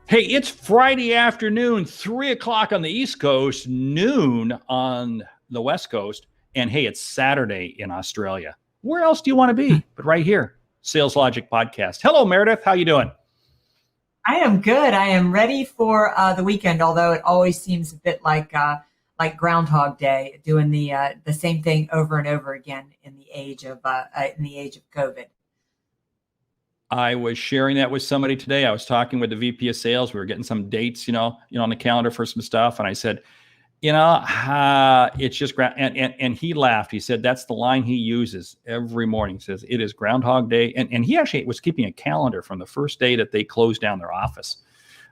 Hey, it's Friday afternoon, 3 o'clock on the East Coast, noon on the West Coast. And hey, it's Saturday in Australia. Where else do you want to be but right here? Sales Logic Podcast. Hello, Meredith. How you doing? I am good. I am ready for the weekend, although it always seems a bit like Groundhog Day, doing the same thing over and over again in the age of COVID. I was sharing that with somebody today. I was talking with the VP of sales. We were getting some dates, on the calendar for some stuff. And I said, it's just and he laughed. He said that's the line he uses every morning. He says it is Groundhog Day, and he actually was keeping a calendar from the first day that they closed down their office.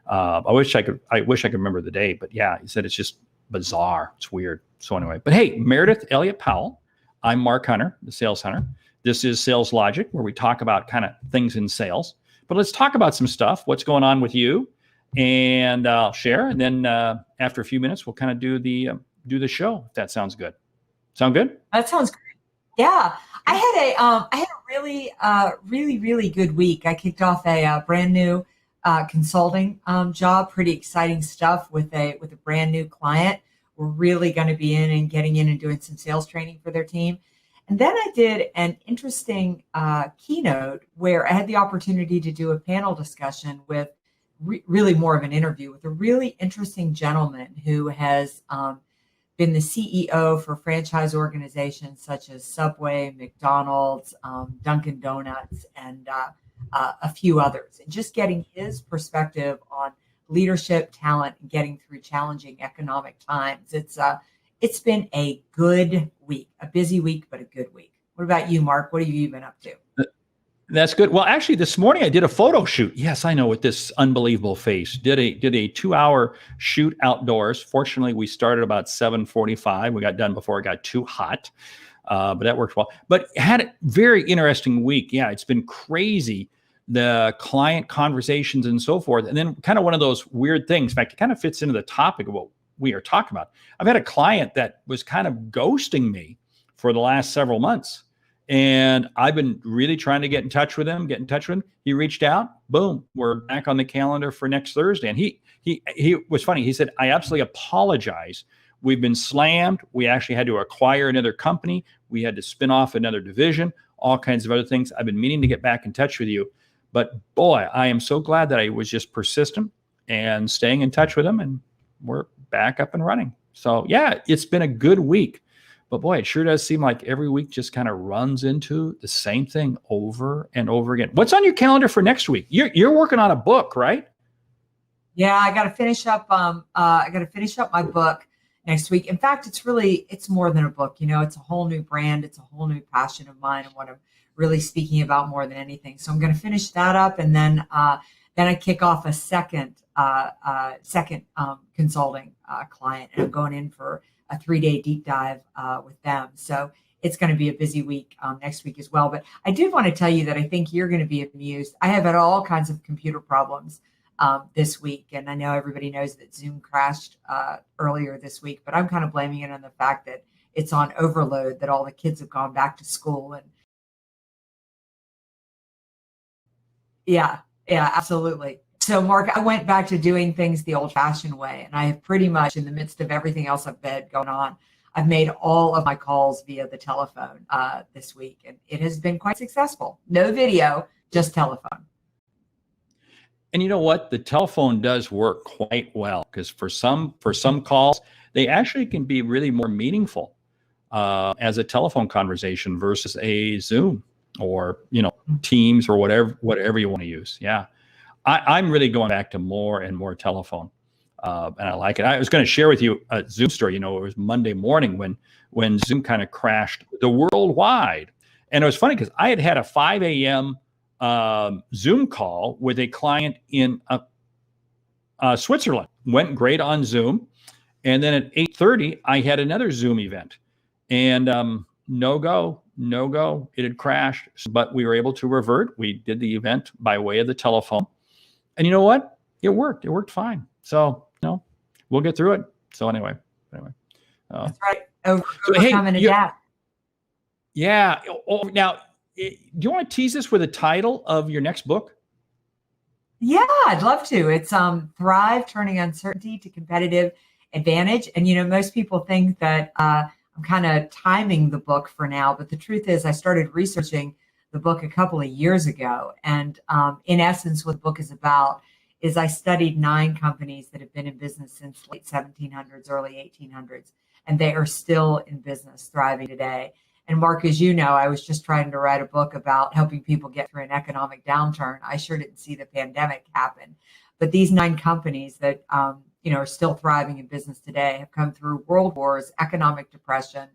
I wish I could remember the day, but yeah, he said it's just bizarre. It's weird. So anyway, but hey, Meredith Elliott Powell. I'm Mark Hunter, the Sales Hunter. This is Sales Logic, where we talk about kind of things in sales. But let's talk about some stuff. What's going on with you? And I'll share. And then after a few minutes, we'll kind of do the show. If that sounds good. Sound good? That sounds great. Yeah, I had a really good week. I kicked off a brand new consulting job. Pretty exciting stuff with a brand new client. We're really going to be getting in and doing some sales training for their team. And then I did an interesting keynote where I had the opportunity to do a panel discussion with really more of an interview with a really interesting gentleman who has been the CEO for franchise organizations such as Subway, McDonald's, Dunkin' Donuts, and a few others. And just getting his perspective on leadership, talent, and getting through challenging economic times. It's been a good week, a busy week, but a good week. What about you, Mark? What have you been up to? That's good. Well, actually, this morning I did a photo shoot. Yes, I know, with this unbelievable face. Did a 2-hour shoot outdoors. Fortunately, we started about 7:45. We got done before it got too hot, but that worked well. But had a very interesting week. Yeah, it's been crazy. The client conversations and so forth. And then kind of one of those weird things. In fact, it kind of fits into the topic of what we are talking about. I've had a client that was kind of ghosting me for the last several months. And I've been really trying to get in touch with him. He reached out, boom, we're back on the calendar for next Thursday. And he was funny. He said, I absolutely apologize. We've been slammed. We actually had to acquire another company. We had to spin off another division, all kinds of other things. I've been meaning to get back in touch with you. But boy, I am so glad that I was just persistent and staying in touch with him. And we're back up and running. So yeah, it's been a good week. But boy, it sure does seem like every week just kind of runs into the same thing over and over again. What's on your calendar for next week? You're working on a book, right? Yeah, I got to finish up. My book next week. In fact, it's more than a book. It's a whole new brand. It's a whole new passion of mine and what I'm really speaking about more than anything. So I'm going to finish that up, and then I kick off a second consulting client, and I'm going in for a 3-day deep dive with them. So it's going to be a busy week next week as well. But I did want to tell you that I think you're going to be amused. I have had all kinds of computer problems this week. And I know everybody knows that Zoom crashed earlier this week, but I'm kind of blaming it on the fact that it's on overload, that all the kids have gone back to school. And yeah, absolutely. So, Mark, I went back to doing things the old-fashioned way, and I have pretty much, in the midst of everything else I've had going on, I've made all of my calls via the telephone this week, and it has been quite successful. No video, just telephone. And you know what? The telephone does work quite well, because for some calls, they actually can be really more meaningful as a telephone conversation versus a Zoom or Teams or whatever you want to use. Yeah. I'm really going back to more and more telephone, and I like it. I was going to share with you a Zoom story. It was Monday morning when Zoom kind of crashed the worldwide, and it was funny because I had a 5 a.m. Zoom call with a client in Switzerland. Went great on Zoom, and then at 8:30 I had another Zoom event, and no go. It had crashed, but we were able to revert. We did the event by way of the telephone. And you know what? It worked. It worked fine. So, we'll get through it. So anyway. That's right. Overcome and adapt. Yeah. Now, do you want to tease us with the title of your next book? Yeah, I'd love to. It's Thrive, Turning Uncertainty to Competitive Advantage. And most people think that I'm kind of timing the book for now, but the truth is I started researching the book a couple of years ago. And in essence, what the book is about is I studied 9 companies that have been in business since late 1700s, early 1800s, and they are still in business, thriving today. And Mark, as you know, I was just trying to write a book about helping people get through an economic downturn. I sure didn't see the pandemic happen. But these 9 companies that are still thriving in business today have come through world wars, economic depression,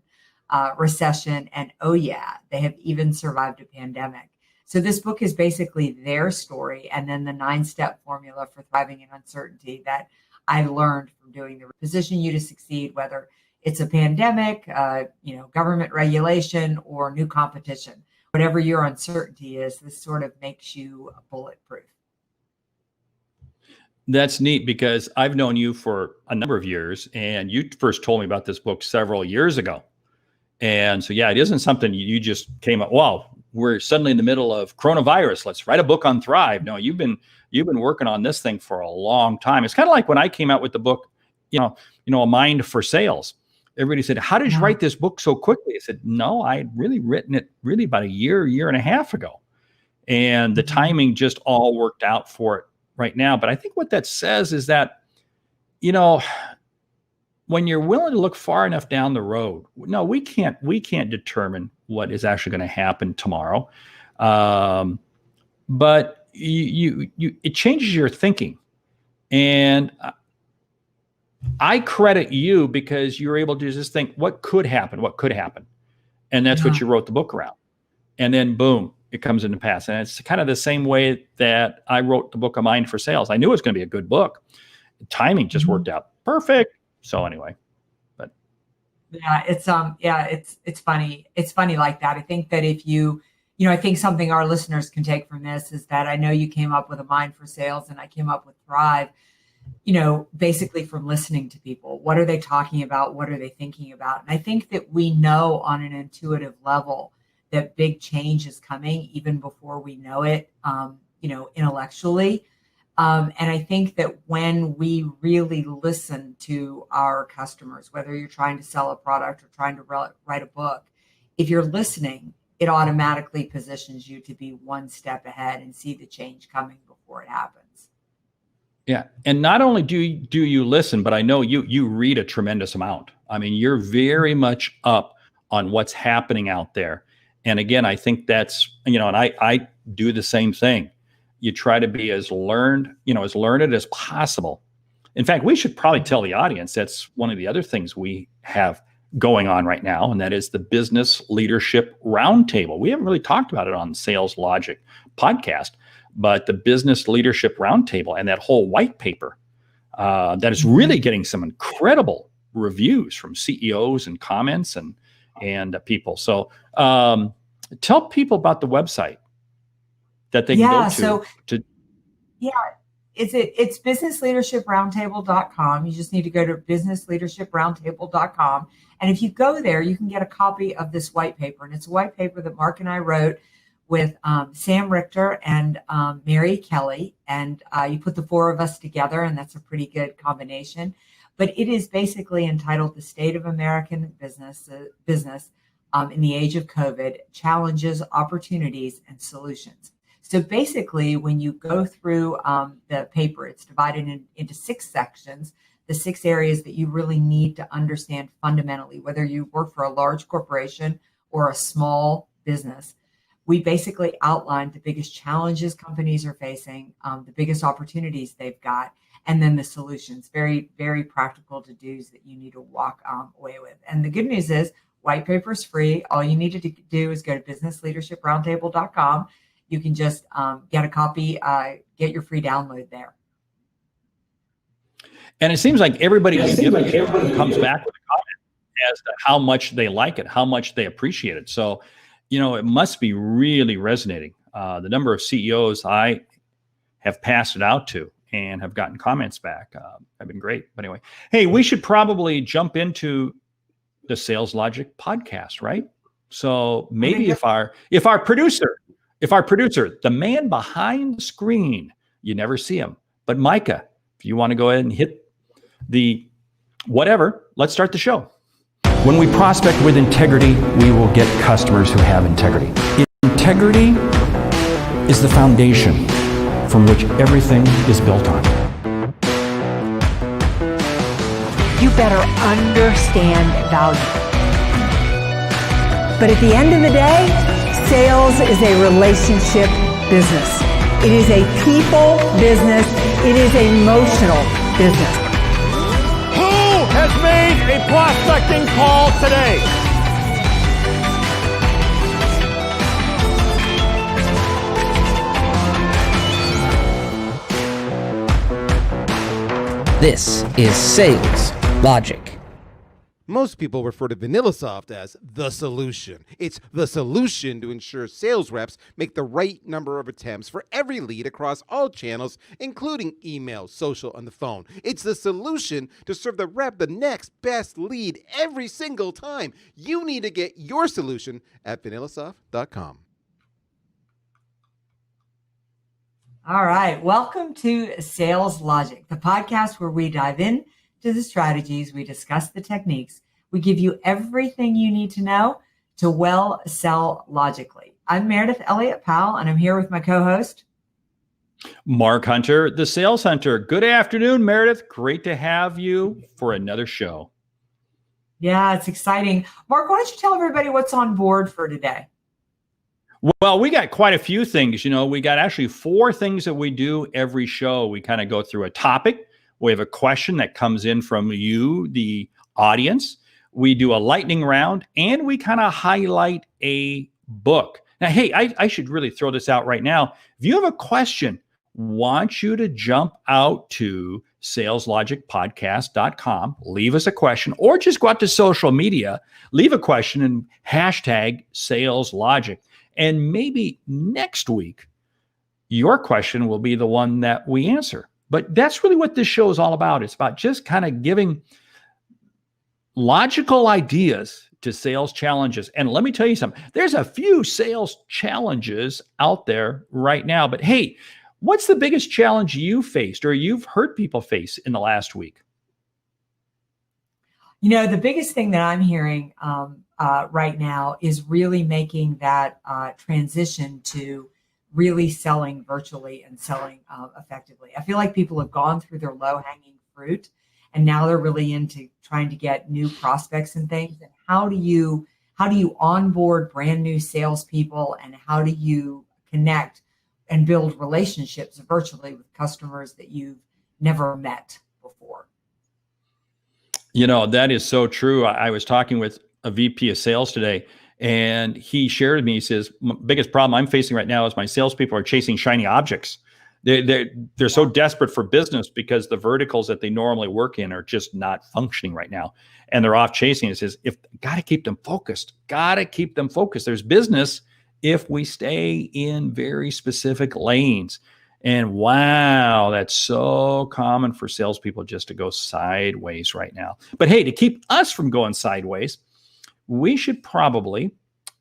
recession, and oh yeah, they have even survived a pandemic. So this book is basically their story, and then the 9-step formula for thriving in uncertainty that I learned from doing the position you to succeed, whether it's a pandemic, government regulation, or new competition. Whatever your uncertainty is, this sort of makes you bulletproof. That's neat because I've known you for a number of years, and you first told me about this book several years ago. And so, yeah, it isn't something you just came up, wow, we're suddenly in the middle of coronavirus. Let's write a book on Thrive. No, you've been working on this thing for a long time. It's kind of like when I came out with the book, A Mind for Sales. Everybody said, how did you write this book so quickly? I said, no, I had really written it really about a year and a half ago. And the timing just all worked out for it right now. But I think what that says is that, when you're willing to look far enough down the road, no, we can't determine what is actually going to happen tomorrow. But it changes your thinking. And I credit you because you're able to just think, what could happen? And that's what you wrote the book around. And then boom, it comes into pass. And it's kind of the same way that I wrote the book A Mind for Sales. I knew it was going to be a good book. The timing just worked out perfect. So anyway, but yeah, it's funny. It's funny like that. I think that if I think something our listeners can take from this is that I know you came up with A Mind for Sales and I came up with Thrive, basically from listening to people. What are they talking about? What are they thinking about? And I think that we know on an intuitive level that big change is coming even before we know it, intellectually. And I think that when we really listen to our customers, whether you're trying to sell a product or trying to write a book, if you're listening, it automatically positions you to be one step ahead and see the change coming before it happens. Yeah. And not only do you listen, but I know you read a tremendous amount. I mean, you're very much up on what's happening out there. And again, I think that's, and I do the same thing. You try to be as learned as possible. In fact, we should probably tell the audience that's one of the other things we have going on right now, and that is the Business Leadership Roundtable. We haven't really talked about it on Sales Logic podcast, but the Business Leadership Roundtable and that whole white paper that is really getting some incredible reviews from CEOs and comments and people. So tell people about the website that they can go to. Yeah, it's businessleadershiproundtable.com. You just need to go to businessleadershiproundtable.com. And if you go there, you can get a copy of this white paper. And it's a white paper that Mark and I wrote with Sam Richter and Mary Kelly. And you put the 4 of us together, and that's a pretty good combination. But it is basically entitled The State of American Business in the Age of COVID, Challenges, Opportunities, and Solutions. So basically, when you go through the paper, it's divided into 6 sections, the 6 areas that you really need to understand fundamentally, whether you work for a large corporation or a small business. We basically outlined the biggest challenges companies are facing, the biggest opportunities they've got, and then the solutions, very, very practical to-dos that you need to walk away with. And the good news is white paper is free. All you need to do is go to businessleadershiproundtable.com. You can just get a copy, get your free download there. And it seems like everybody comes back with a comment as to how much they like it, how much they appreciate it. So, it must be really resonating. The number of CEOs I have passed it out to and have gotten comments back have been great. But anyway, hey, we should probably jump into the Sales Logic podcast, right? So maybe if our producer, the man behind the screen, You never see them. But Micah, if you want to go ahead and hit the whatever, let's start the show. When we prospect with integrity, we will get customers who have integrity. Integrity is the foundation from which everything is built on. You better understand value. But at the end of the day, sales is a relationship business. It is a people business. It is an emotional business. Who has made a prospecting call today? This is Sales Logic. Most people refer to VanillaSoft as the solution. It's the solution to ensure sales reps make the right number of attempts for every lead across all channels, including email, social, and the phone. It's the solution to serve the rep the next best lead every single time. You need to get your solution at vanillasoft.com. All right. Welcome to Sales Logic, the podcast where we dive in to the strategies, we discuss the techniques, we give you everything you need to know to well sell logically. I'm Meredith Elliott Powell, and I'm here with my co-host, Mark Hunter, the Sales Hunter. Good afternoon, Meredith. Great to have you for another show. Yeah, it's exciting. Mark, why don't you tell everybody what's on board for today? Well, we got quite a few things. We got actually 4 things that we do every show. We kind of go through a topic. We have a question that comes in from you, the audience. We do a lightning round, and we kind of highlight a book. Now, hey, I should really throw this out right now. If you have a question, want you to jump out to saleslogicpodcast.com, leave us a question, or just go out to social media, leave a question and hashtag saleslogic. And maybe next week, your question will be the one that we answer. But that's really what this show is all about. It's about just kind of giving logical ideas to sales challenges. And let me tell you something. There's a few sales challenges out there right now. But hey, what's the biggest challenge you faced or you've heard people face in the last week? The biggest thing that I'm hearing right now is really making that transition to really selling virtually and selling effectively. I feel like people have gone through their low-hanging fruit, and now they're really into trying to get new prospects and things. And how do you onboard brand new salespeople, and how do you connect and build relationships virtually with customers that you've never met before? That is so true. I was talking with a VP of sales today, and he shared with me, he says, biggest problem I'm facing right now is my salespeople are chasing shiny objects. They're so desperate for business because the verticals that they normally work in are just not functioning right now. And they're off chasing. It says, got to keep them focused. There's business if we stay in very specific lanes. And wow, that's so common for salespeople just to go sideways right now. But hey, to keep us from going sideways, we should probably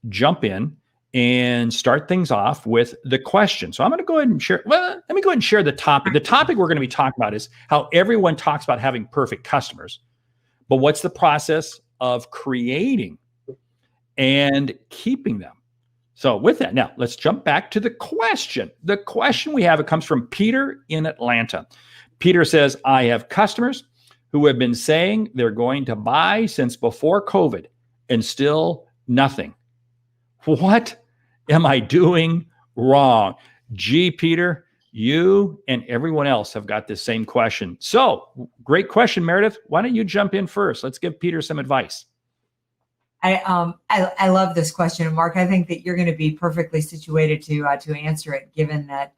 jump in and start things off with the question. So I'm going to go ahead and share. Well, let me go ahead and share the topic. The topic we're going to be talking about is how everyone talks about having perfect customers, but what's the process of creating and keeping them? So with that, now let's jump back to the question. The question we have, it comes from Peter in Atlanta. Peter says, I have customers who have been saying they're going to buy since before COVID and still nothing. What am I doing wrong? Gee, Peter, you and everyone else have got this same question. So great question, Meredith. Why don't you jump in first? Let's give Peter some advice. I love this question, Mark. I think that you're going to be perfectly situated to answer it, given that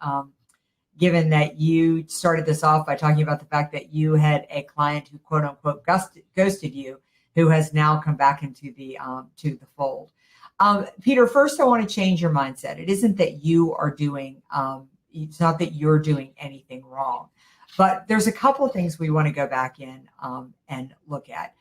you started this off by talking about the fact that you had a client who quote unquote ghosted you, who has now come back into the fold. Peter, first, I want to change your mindset. It isn't that you are doing, it's not that you're doing anything wrong, but there's a couple of things we want to go back in and look at.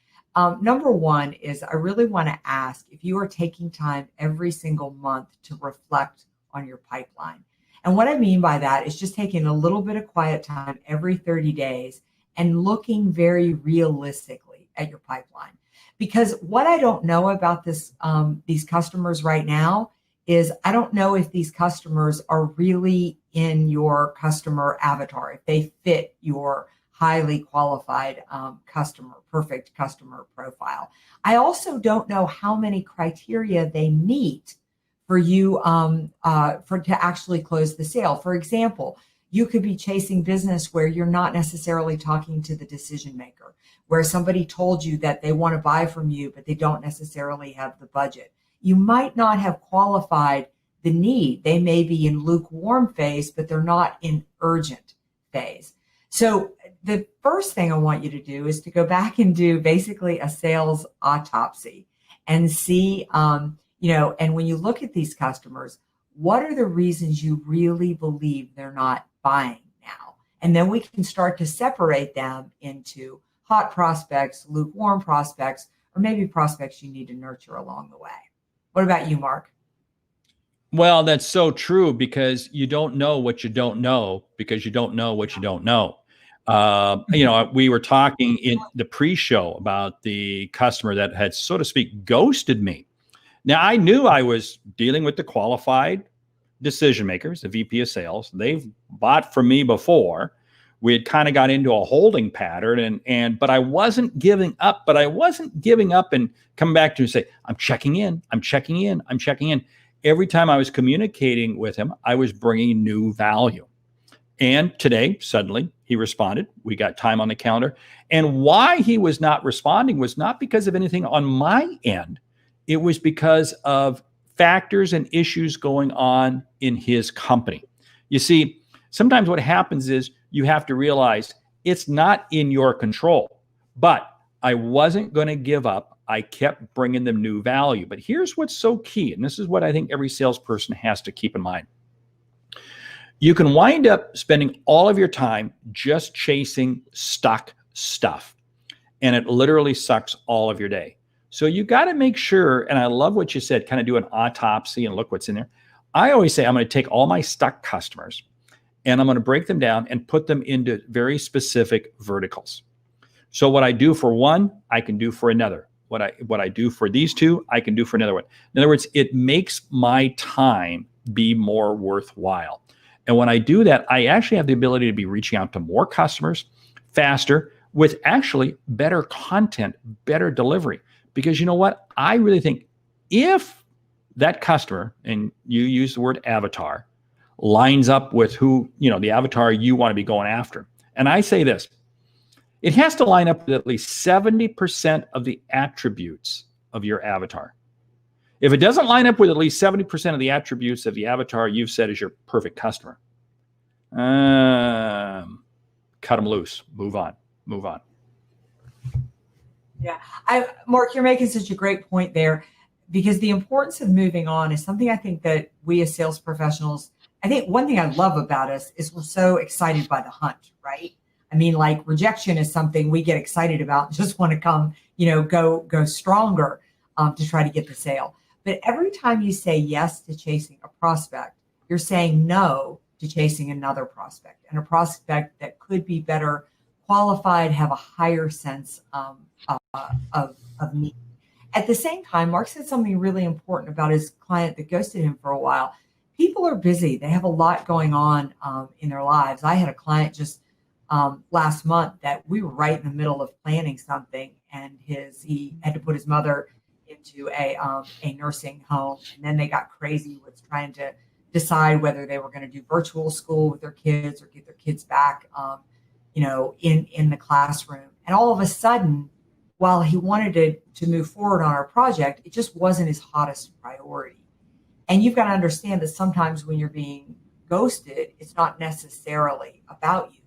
Number one is I really want to ask if you are taking time every single month to reflect on your pipeline. And what I mean by that is just taking a little bit of quiet time every 30 days and looking very realistically at your pipeline. Because what I don't know about these customers right now is I don't know if these customers are really in your customer avatar, if they fit your highly qualified perfect customer profile. I also don't know how many criteria they meet for you to actually close the sale. For example, you could be chasing business where you're not necessarily talking to the decision maker, where somebody told you that they want to buy from you, but they don't necessarily have the budget. You might not have qualified the need. They may be in lukewarm phase, but they're not in urgent phase. So the first thing I want you to do is to go back and do basically a sales autopsy and see, and when you look at these customers, what are the reasons you really believe they're not buying now? And then we can start to separate them into hot prospects, lukewarm prospects, or maybe prospects you need to nurture along the way. What about you, Mark? Well, that's so true, because you don't know what you don't know, because you don't know what you don't know. We were talking in the pre-show about the customer that had, so to speak, ghosted me. Now, I knew I was dealing with the qualified decision makers, the VP of sales. They've bought from me before. We had kind of got into a holding pattern, but I wasn't giving up. But I wasn't giving up and coming back to say, I'm checking in. Every time I was communicating with him, I was bringing new value. And today, suddenly, he responded. We got time on the calendar. And why he was not responding was not because of anything on my end. It was because of factors and issues going on in his company. You see, sometimes what happens is you have to realize it's not in your control. But I wasn't going to give up. I kept bringing them new value. But here's what's so key, and this is what I think every salesperson has to keep in mind. You can wind up spending all of your time just chasing stuck stuff, and it literally sucks all of your day. So you got to make sure, and I love what you said, kind of do an autopsy and look what's in there. I always say I'm going to take all my stuck customers and I'm going to break them down and put them into very specific verticals. So what I do for one, I can do for another. What I do for these two, I can do for another one. In other words, it makes my time be more worthwhile. And when I do that, I actually have the ability to be reaching out to more customers faster with actually better content, better delivery. Because you know what? I really think if that customer, and you use the word avatar, lines up with who, the avatar you want to be going after. And I say this, it has to line up with at least 70% of the attributes of your avatar. If it doesn't line up with at least 70% of the attributes of the avatar you've said is your perfect customer, cut them loose. Move on. Yeah, Mark, you're making such a great point there, because the importance of moving on is something I think that we as sales professionals, I think one thing I love about us is we're so excited by the hunt, right? I mean, like rejection is something we get excited about and just want to come, go stronger to try to get the sale. But every time you say yes to chasing a prospect, you're saying no to chasing another prospect, and a prospect that could be better qualified, have a higher sense of need. At the same time, Mark said something really important about his client that ghosted him for a while. People are busy. They have a lot going on in their lives. I had a client just last month that we were right in the middle of planning something, and he had to put his mother into a nursing home, and then they got crazy with trying to decide whether they were going to do virtual school with their kids or get their kids back, in the classroom. And all of a sudden, while he wanted to move forward on our project, it just wasn't his hottest priority. And you've got to understand that sometimes when you're being ghosted, it's not necessarily about you.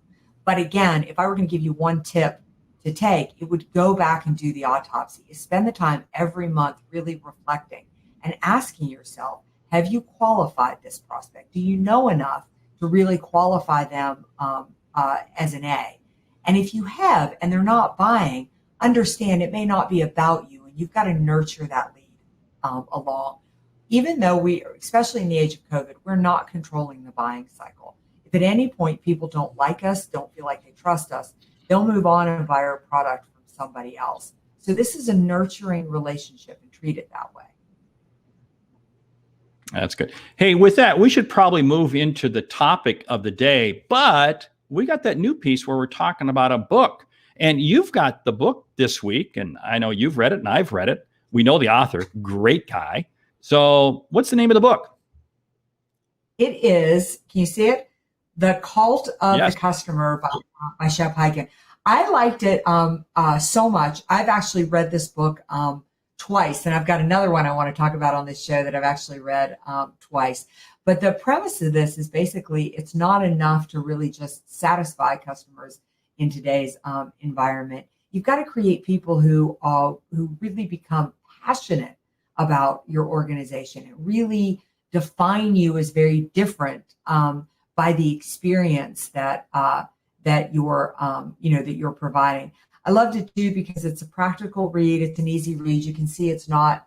But again, if I were going to give you one tip to take, it would go back and do the autopsy. Spend the time every month really reflecting and asking yourself, have you qualified this prospect? Do you know enough to really qualify them as an A? And if you have, and they're not buying, understand it may not be about you, and you've got to nurture that lead along. even though we, especially in the age of COVID, we're not controlling the buying cycle. If at any point people don't like us, don't feel like they trust us, they'll move on and buy our product from somebody else. So this is a nurturing relationship, and treat it that way. That's good. Hey, with that, we should probably move into the topic of the day, but we got that new piece where we're talking about a book. And you've got the book this week, and I know you've read it and I've read it. We know the author, great guy. So what's the name of the book? It is, can you see it? The Cult of Yes. the Customer by Shep Hyken. I liked it so much. I've actually read this book twice, and I've got another one I want to talk about on this show that I've actually read twice. But the premise of this is basically it's not enough to really just satisfy customers in today's environment. You've got to create people who really become passionate about your organization and really define you as very different by the experience that you're providing. I loved it too because it's a practical read. It's an easy read. You can see it's not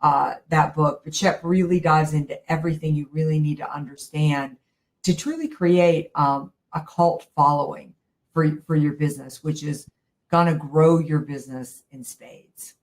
that book, but Shep really dives into everything you really need to understand to truly create a cult following for your business, which is going to grow your business in spades.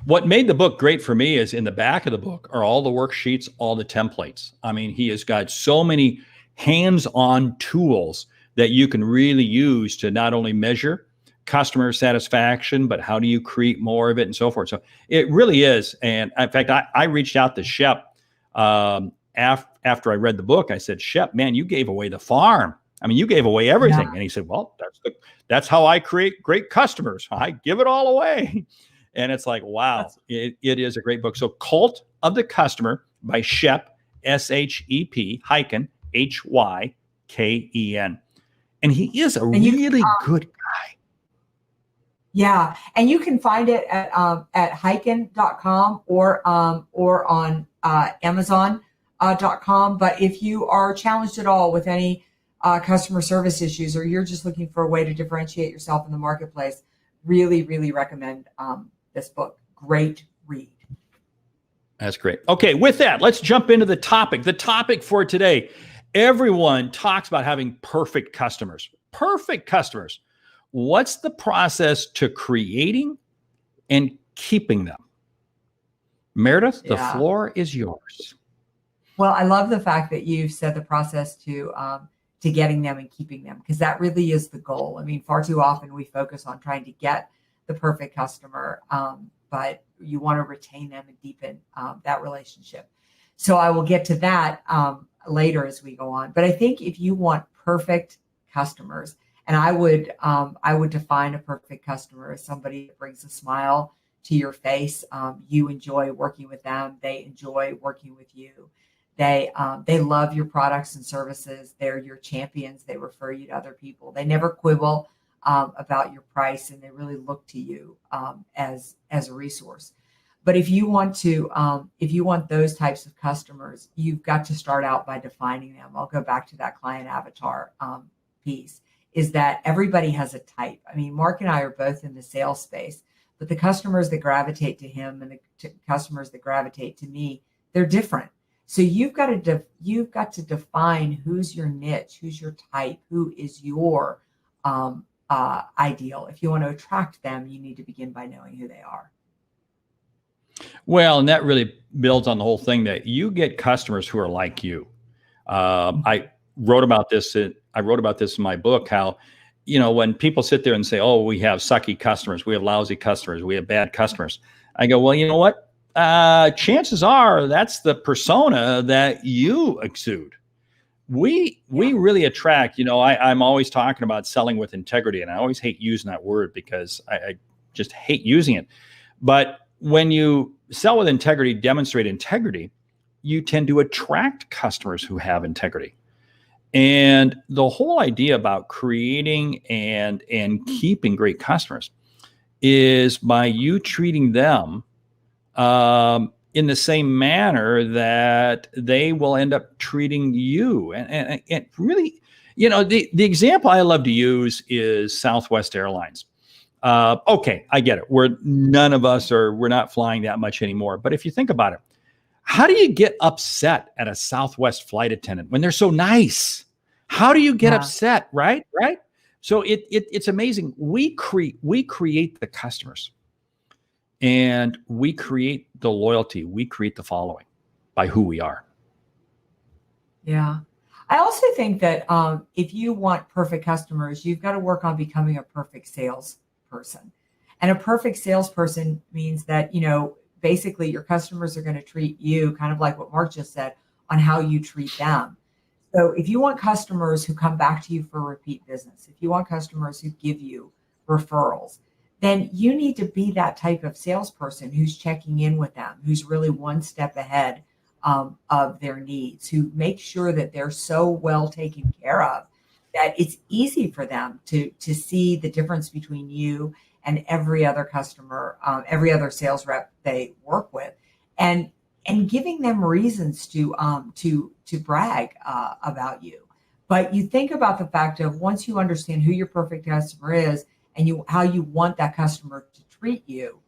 What made the book great for me is in the back of the book are all the worksheets, all the templates. I mean, he has got so many hands-on tools that you can really use to not only measure customer satisfaction, but how do you create more of it and so forth. So it really is. And in fact, I reached out to Shep after I read the book. I said, Shep, man, you gave away the farm. I mean, you gave away everything. Yeah. And he said, well, that's how I create great customers. I give it all away. And it's like, wow, it is a great book. So Cult of the Customer by Shep, S-H-E-P, Hyken, H-Y-K-E-N. And he is a really good guy. Yeah. And you can find it at hyken.com or on Amazon.com. But if you are challenged at all with any customer service issues, or you're just looking for a way to differentiate yourself in the marketplace, really, really recommend this book. Great read. That's great. Okay, with that, let's jump into the topic. The topic for today. Everyone talks about having perfect customers. Perfect customers. What's the process to creating and keeping them? Meredith, the floor is yours. Well, I love the fact that you've said the process to getting them and keeping them, because that really is the goal. I mean, far too often we focus on trying to get the perfect customer, but you want to retain them and deepen that relationship. So I will get to that later as we go on. But I think if you want perfect customers, and I would define a perfect customer as somebody that brings a smile to your face. You enjoy working with them. They enjoy working with you. They love your products and services. They're your champions. They refer you to other people. They never quibble about your price, and they really look to you as a resource. But if you want those types of customers, you've got to start out by defining them. I'll go back to that client avatar piece. Is that everybody has a type. I mean, Mark and I are both in the sales space, but the customers that gravitate to him and the customers that gravitate to me, they're different. So you've got to define who's your niche, who's your type, who is your ideal. If you want to attract them, you need to begin by knowing who they are. Well, and that really builds on the whole thing that you get customers who are like you. I wrote about this in my book, how, when people sit there and say, oh, we have sucky customers, we have lousy customers, we have bad customers. I go, well, you know what? Chances are that's the persona that you exude. We really attract, I'm always talking about selling with integrity, and I always hate using that word because I just hate using it. But when you sell with integrity, demonstrate integrity, you tend to attract customers who have integrity. And the whole idea about creating and keeping great customers is by you treating them in the same manner that they will end up treating you. And really, the example I love to use is Southwest Airlines. Okay, I get it. We're not flying that much anymore. But if you think about it, How do you get upset at a Southwest flight attendant when they're so nice? How do you get upset, right? Right? So it's amazing. We create the customers, and we create the loyalty. We create the following by who we are. Yeah. I also think that if you want perfect customers, you've got to work on becoming a perfect salesperson. And a perfect salesperson means that, basically your customers are going to treat you kind of like what Mark just said on how you treat them. So if you want customers who come back to you for repeat business, if you want customers who give you referrals, then you need to be that type of salesperson who's checking in with them, who's really one step ahead of their needs, who make sure that they're so well taken care of that it's easy for them to see the difference between you and every other customer, every other sales rep they work with, and giving them reasons to brag about you. But you think about the fact of once you understand who your perfect customer is and how you want that customer to treat you,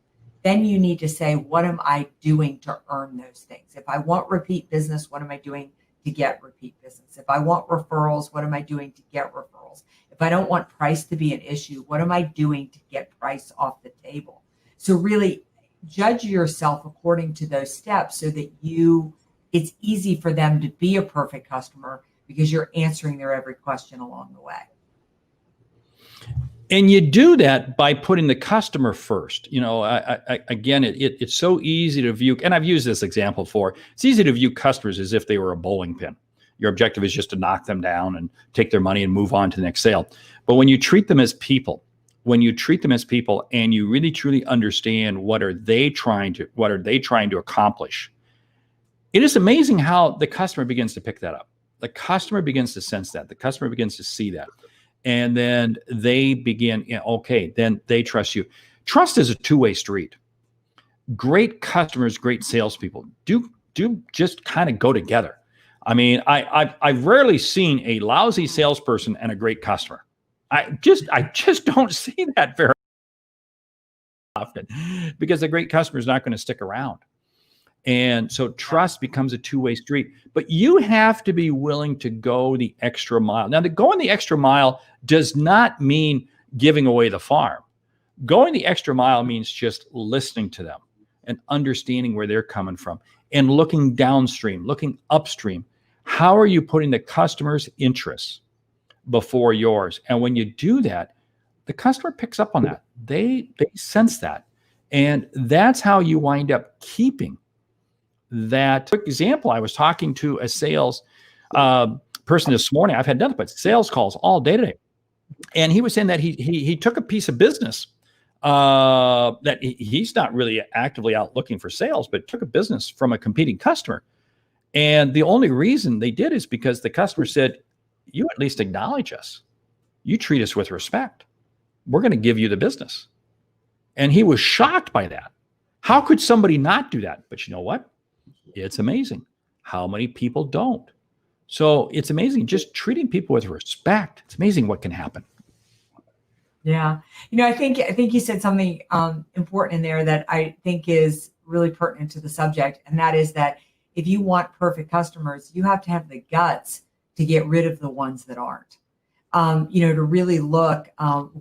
then you need to say, what am I doing to earn those things? If I want repeat business, what am I doing to get repeat business? If I want referrals, what am I doing to get referrals? If I don't want price to be an issue, what am I doing to get price off the table? So really judge yourself according to those steps so that it's easy for them to be a perfect customer because you're answering their every question along the way. And you do that by putting the customer first. Again, it's so easy to view, and I've used this example before. It's easy to view customers as if they were a bowling pin. Your objective is just to knock them down and take their money and move on to the next sale. But when you treat them as people, and you really truly understand what are they trying to accomplish, it is amazing how the customer begins to pick that up. The customer begins to sense that. The customer begins to see that. And then they begin, then they trust you. Trust is a two-way street. Great customers, great salespeople do just kind of go together. I mean, I've rarely seen a lousy salesperson and a great customer. I just don't see that very often because a great customer is not going to stick around. And so trust becomes a two-way street, but you have to be willing to go the extra mile. Now, going the extra mile does not mean giving away the farm. Going the extra mile means just listening to them and understanding where they're coming from and looking downstream, looking upstream. How are you putting the customer's interests before yours? And when you do that, the customer picks up on that. They sense that. And that's how you wind up keeping that. Quick example, I was talking to a sales person this morning. I've had nothing but sales calls all day today. And he was saying that he took a piece of business that he's not really actively out looking for sales, but took a business from a competing customer. And the only reason they did is because the customer said, you at least acknowledge us. You treat us with respect. We're going to give you the business. And he was shocked by that. How could somebody not do that? But you know what? It's amazing how many people don't. So it's amazing just treating people with respect. It's amazing what can happen. Yeah. I think you said something important in there that I think is really pertinent to the subject. And that is that if you want perfect customers, you have to have the guts to get rid of the ones that aren't. To really look,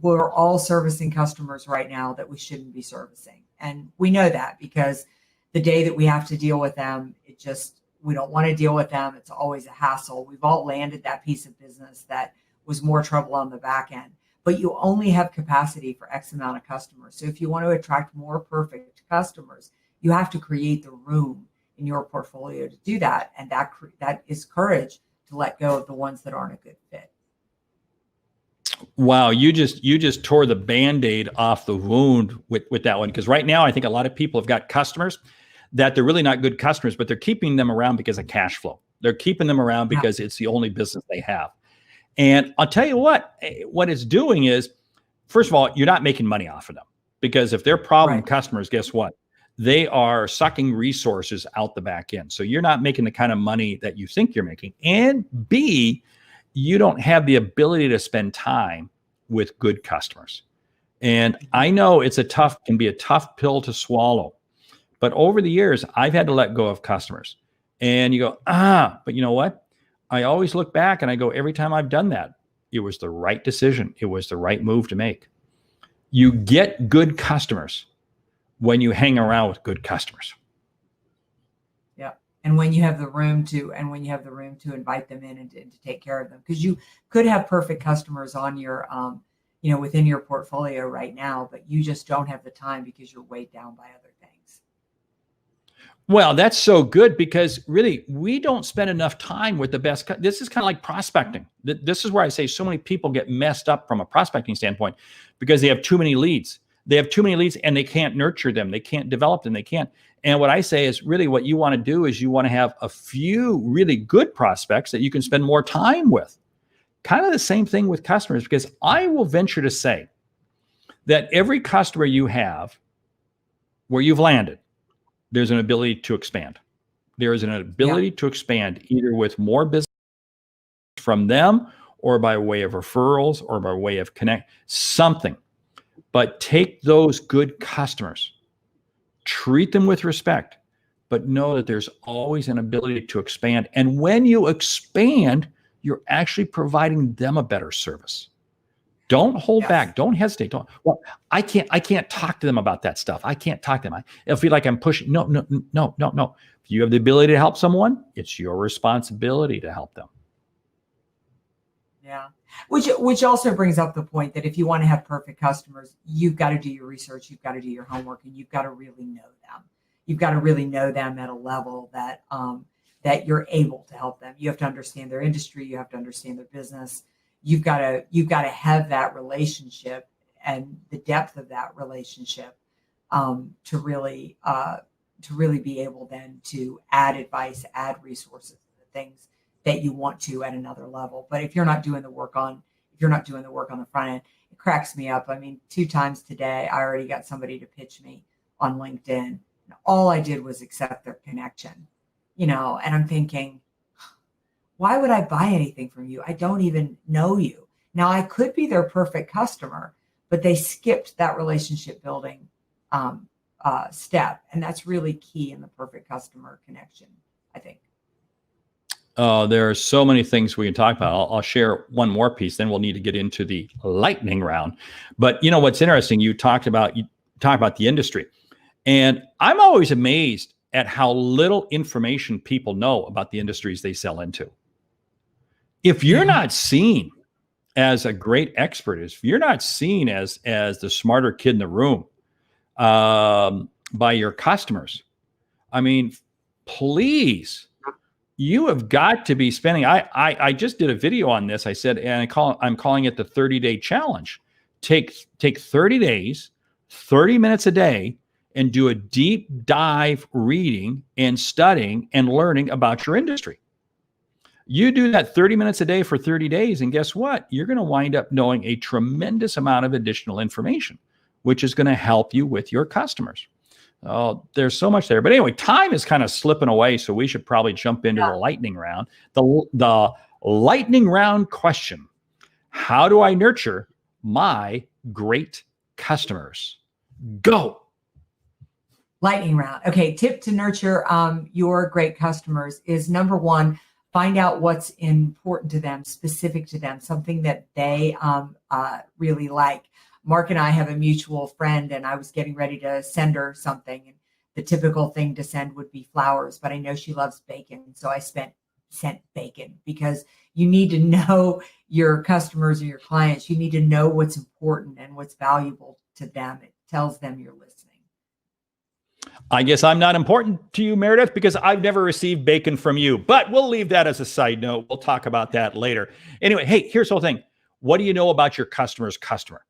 we're all servicing customers right now that we shouldn't be servicing. And we know that because the day that we have to deal with them, we don't want to deal with them. It's always a hassle. We've all landed that piece of business that was more trouble on the back end, but you only have capacity for X amount of customers. So if you want to attract more perfect customers, you have to create the room in your portfolio to do that. And that is courage to let go of the ones that aren't a good fit. Wow, you just tore the Band-Aid off the wound with that one. Because right now, I think a lot of people have got customers that they're really not good customers, but they're keeping them around because of cash flow. They're keeping them around because it's the only business they have. And I'll tell you what it's doing is, first of all, you're not making money off of them because if they're problem customers, guess what? They are sucking resources out the back end. So you're not making the kind of money that you think you're making. And B, you don't have the ability to spend time with good customers. And I know can be a tough pill to swallow, But over the years, I've had to let go of customers. And you go, but you know what? I always look back and I go, every time I've done that, it was the right decision. It was the right move to make. You get good customers when you hang around with good customers. Yeah. And when you have the room to invite them in and to take care of them, because you could have perfect customers on your, within your portfolio right now, but you just don't have the time because you're weighed down by other things. Well, that's so good, because really we don't spend enough time with the best. This is kind of like prospecting. This is where I say so many people get messed up from a prospecting standpoint because they have too many leads. They have too many leads and they can't nurture them. They can't develop them. They can't. And what I say is really what you want to do is you want to have a few really good prospects that you can spend more time with. Kind of the same thing with customers, because I will venture to say that every customer you have where you've landed, there's an ability to expand. There is an ability to expand either with more business from them or by way of referrals or by way of something. But take those good customers, treat them with respect, but know that there's always an ability to expand. And when you expand, you're actually providing them a better service. Don't hold back. Don't hesitate. I can't talk to them about that stuff. I can't talk to them. I feel like I'm pushing. No. If you have the ability to help someone, it's your responsibility to help them. Yeah. Which also brings up the point that if you want to have perfect customers, you've got to do your research, you've got to do your homework, and you've got to really know them. You've got to really know them at a level that that you're able to help them. You have to understand their industry, you have to understand their business. You've got to have that relationship and the depth of that relationship to really be able then to add advice, add resources, the things that you want to at another level. But if you're not doing the work on the front end, it cracks me up. I mean, 2 times today, I already got somebody to pitch me on LinkedIn. And all I did was accept their connection, and I'm thinking, why would I buy anything from you? I don't even know you. Now, I could be their perfect customer, but they skipped that relationship building step. And that's really key in the perfect customer connection, I think. There are so many things we can talk about. I'll share one more piece, then we'll need to get into the lightning round. But what's interesting, you talk about the industry. And I'm always amazed at how little information people know about the industries they sell into. If you're not seen as a great expert, if you're not seen as the smarter kid in the room by your customers, I mean, please, you have got to be spending. I just did a video on this. I said, and I'm calling it the 30-day challenge. Take 30 days, 30 minutes a day, and do a deep dive reading and studying and learning about your industry. You do that 30 minutes a day for 30 days, and guess what? You're going to wind up knowing a tremendous amount of additional information, which is going to help you with your customers. Oh, there's so much there. But anyway, time is kind of slipping away, so we should probably jump into the lightning round. The lightning round question: how do I nurture my great customers? Go. Lightning round. Okay, tip to nurture your great customers is, number 1, find out what's important to them, specific to them, something that they really like. Mark and I have a mutual friend, and I was getting ready to send her something. And the typical thing to send would be flowers, but I know she loves bacon. So I sent bacon, because you need to know your customers or your clients. You need to know what's important and what's valuable to them. It tells them you're listening. I guess I'm not important to you, Meredith, because I've never received bacon from you, but we'll leave that as a side note. We'll talk about that later. Anyway, hey, here's the whole thing. What do you know about your customer's customer?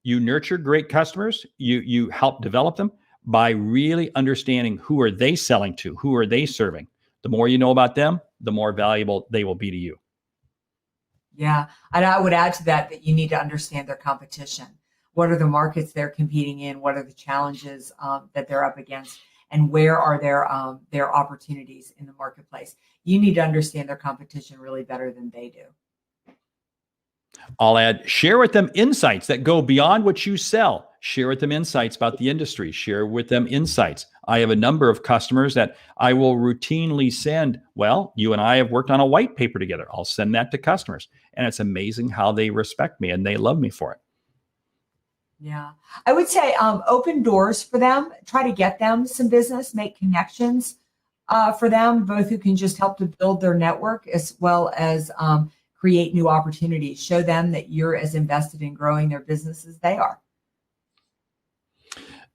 You nurture great customers. You help develop them by really understanding who are they selling to, who are they serving. The more you know about them, the more valuable they will be to you. Yeah, and I would add to that you need to understand their competition. What are the markets they're competing in? What are the challenges that they're up against? And where are their opportunities in the marketplace? You need to understand their competition really better than they do. I'll add, share with them insights that go beyond what you sell. Share with them insights about the industry. Share with them insights. I have a number of customers that I will routinely send, well, you and I have worked on a white paper together. I'll send that to customers. And it's amazing how they respect me and they love me for it. Yeah. I would say open doors for them, try to get them some business, make connections for them, both who can just help to build their network as well as create new opportunities. Show them that you're as invested in growing their business as they are.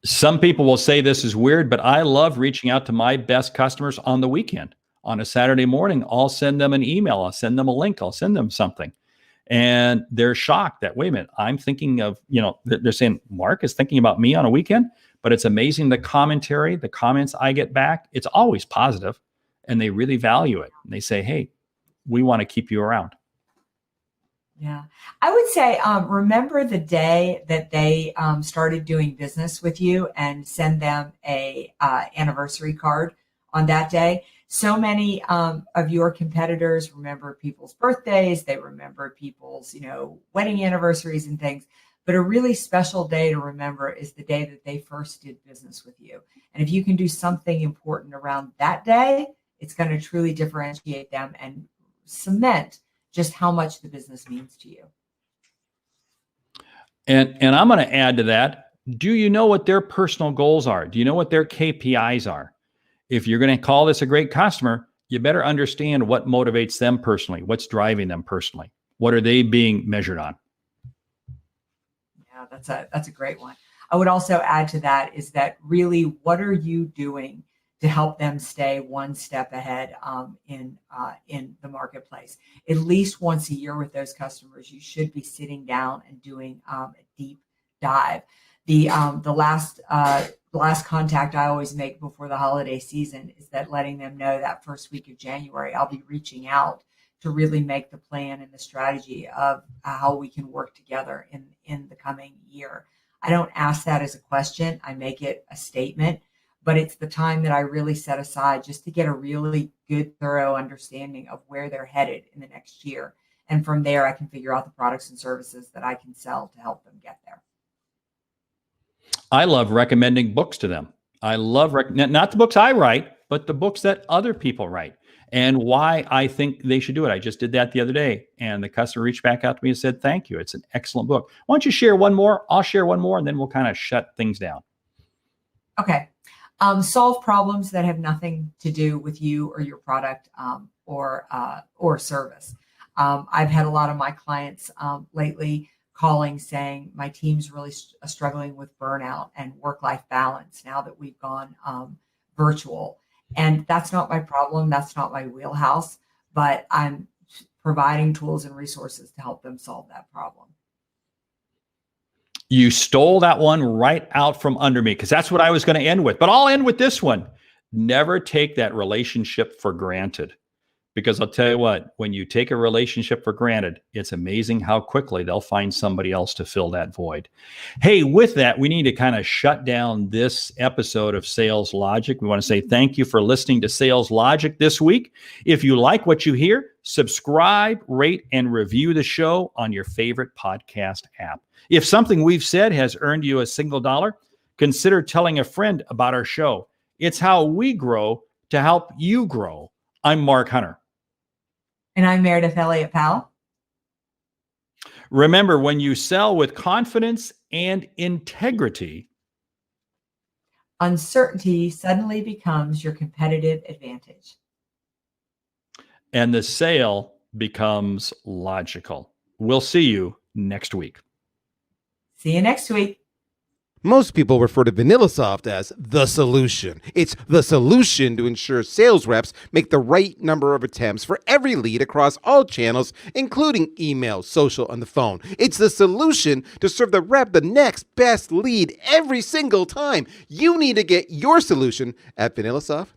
Some people will say this is weird, but I love reaching out to my best customers on the weekend. On a Saturday morning, I'll send them an email. I'll send them a link. I'll send them something. And they're shocked that, wait a minute, I'm thinking of, they're saying, Mark is thinking about me on a weekend, but it's amazing the commentary, the comments I get back. It's always positive and they really value it. And they say, hey, we want to keep you around. Yeah. I would say, remember the day that they started doing business with you and send them a anniversary card on that day. So many of your competitors remember people's birthdays. They remember people's, wedding anniversaries and things. But a really special day to remember is the day that they first did business with you. And if you can do something important around that day, it's going to truly differentiate them and cement just how much the business means to you. And I'm going to add to that. Do you know what their personal goals are? Do you know what their KPIs are? If you're going to call this a great customer, you better understand what motivates them personally. What's driving them personally? What are they being measured on? Yeah, that's a great one. I would also add to that is that really, what are you doing to help them stay one step ahead in the marketplace? At least once a year with those customers, you should be sitting down and doing a deep dive. The last contact I always make before the holiday season is that letting them know that first week of January, I'll be reaching out to really make the plan and the strategy of how we can work together in the coming year. I don't ask that as a question. I make it a statement, but it's the time that I really set aside just to get a really good, thorough understanding of where they're headed in the next year. And from there, I can figure out the products and services that I can sell to help them get there. I love recommending books to them. I love, not the books I write, but the books that other people write and why I think they should do it. I just did that the other day and the customer reached back out to me and said, thank you. It's an excellent book. Why don't you share one more? I'll share one more and then we'll kind of shut things down. Okay. Solve problems that have nothing to do with you or your product or service. I've had a lot of my clients lately calling saying my team's really struggling with burnout and work-life balance now that we've gone virtual. And that's not my problem. That's not my wheelhouse, but I'm providing tools and resources to help them solve that problem. You stole that one right out from under me because that's what I was going to end with. But I'll end with this one. Never take that relationship for granted. Because I'll tell you what, when you take a relationship for granted, it's amazing how quickly they'll find somebody else to fill that void. Hey, with that, we need to kind of shut down this episode of Sales Logic. We want to say thank you for listening to Sales Logic this week. If you like what you hear, subscribe, rate, and review the show on your favorite podcast app. If something we've said has earned you a single dollar, consider telling a friend about our show. It's how we grow to help you grow. I'm Mark Hunter. And I'm Meredith Elliott Powell. Remember, when you sell with confidence and integrity, uncertainty suddenly becomes your competitive advantage. And the sale becomes logical. We'll see you next week. See you next week. Most people refer to VanillaSoft as the solution. It's the solution to ensure sales reps make the right number of attempts for every lead across all channels, including email, social, and the phone. It's the solution to serve the rep the next best lead every single time. You need to get your solution at VanillaSoft.com.